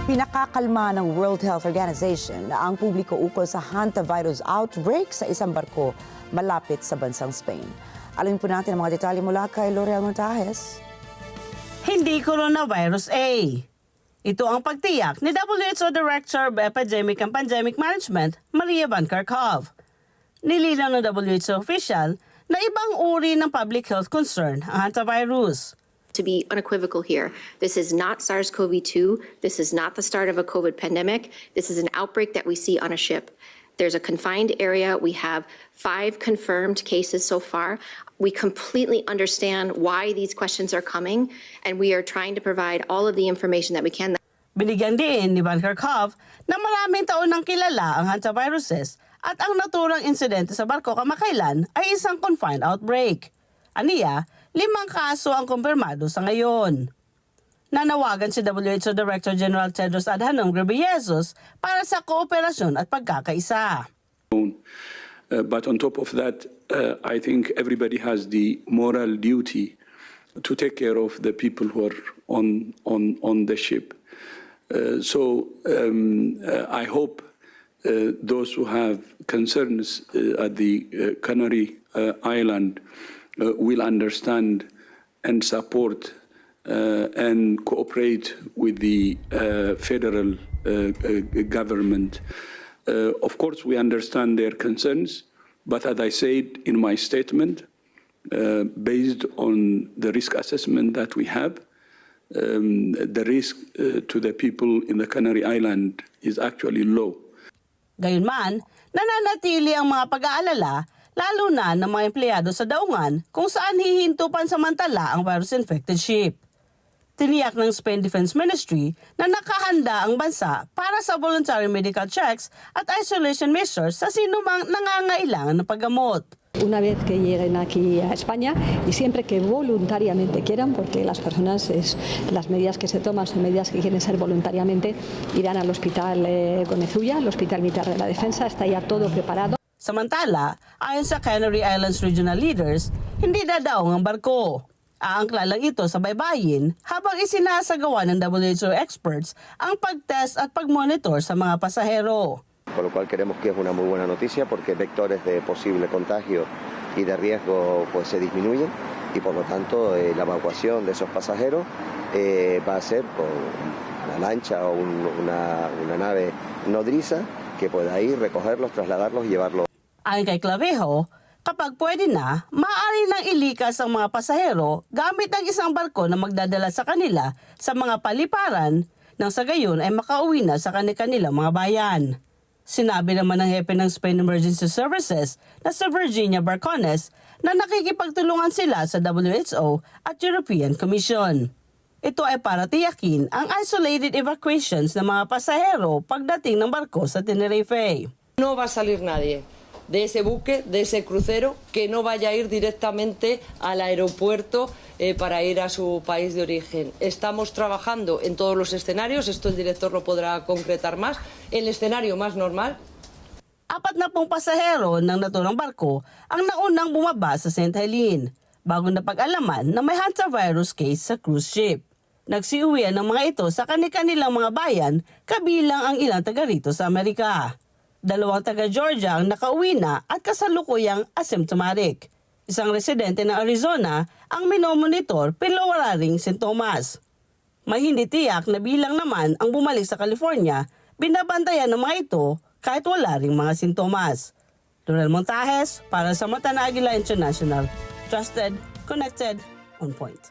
Pinakakalma ng World Health Organization na ang publiko ukol sa hantavirus outbreak sa isang barko malapit sa bansang Spain. Alamin po natin ang mga detalye mula kay L'Oreal Montajes. Hindi coronavirus A. Ito ang pagtiyak ni WHO Director of Epidemic and Pandemic Management, Maria Van Kerkhove. Nilinaw ng WHO official na ibang uri ng public health concern ang hantavirus. To be unequivocal here, this is not SARS-CoV-2. This is not the start of a COVID pandemic. This is an outbreak that we see on a ship. There's a confined area. We have 5 confirmed cases so far. We completely understand why these questions are coming, and we are trying to provide all of the information that we can. Binigyan din ni Van Kerkhove na maraming taon nang kilala ang hantaviruses at ang naturang insidente sa barko kamakailan ay isang confined outbreak. Aniya, 5 kaso ang kumpirmado sa ngayon. Nanawagan si WHO Director General Tedros Adhanom Ghebreyesus para sa kooperasyon at pagkakaisa. But on top of that, I think everybody has the moral duty to take care of the people who are on the ship. I hope those who have concerns at the Canary Island will understand and support and cooperate with the federal government. Of course, we understand their concerns, but as I said in my statement, based on the risk assessment that we have, the risk to the people in the Canary Island is actually low. Gayunman, nananatili ang mga pag-aalala lalo na ng mga empleyado sa daungan kung saan hihinto pansamantala ang virus-infected ship. Tiniyak ng Spain Defense Ministry na nakahanda ang bansa para sa voluntary medical checks at isolation measures sa sinumang nangangailangan ng paggamot. Una vez que lleguen aquí a España y siempre que voluntariamente quieran, porque las personas, las medidas que se toman son medidas que quieren ser voluntariamente, irán al hospital Gonezulla, al Hospital Militar de la Defensa, está ya todo preparado. Samantala, ayon sa Canary Islands regional leaders, hindi dadaong ang barko. Aangkla lang ito sa baybayin habang isinasagawa ng WHO experts ang pag-test at pag-monitor sa mga pasahero. Con lo cual creemos que es una muy buena noticia porque vectores de posible contagio y de riesgo pues se disminuyen y por lo tanto la evacuación de esos pasajeros va a ser con una lancha o una nave nodriza que pueda ir, recogerlos, trasladarlos y llevarlos. Ayon kay Clavejo, kapag pwede na, maaari nang ilikas ang mga pasahero gamit ang isang barko na magdadala sa kanila sa mga paliparan nang sa gayon ay makauwi na sa kanilang mga bayan. Sinabi naman ng hepe ng Spain Emergency Services na si Virginia Barcones na nakikipagtulungan sila sa WHO at European Commission. Ito ay para tiyakin ang isolated evacuations ng mga pasahero pagdating ng barko sa Tenerife. No va a salir nadie de ese buque, de ese crucero, que no vaya a ir directamente al aeropuerto para ir a su país de origen. Estamos trabajando en todos los escenarios, esto el director lo podrá concretar más, el escenario más normal. 40 pasahero ng naturang barko ang naunang bumaba sa St. Helene bago napag-alaman na may hantavirus case sa cruise ship. Nagsiuwian ng mga ito sa kanilang mga bayan kabilang ang ilang taga rito sa Amerika. 2 taga Georgia ang nakauwi na at kasalukuyang asymptomatic. Isang residente ng Arizona ang minomonitor pero wala ring sintomas. May hindi tiyak na bilang naman ang bumalik sa California, binabantayan ng mga ito kahit wala ring mga sintomas. L'Oreal Montajes para sa Mata na Aguila International. Trusted, connected, on point.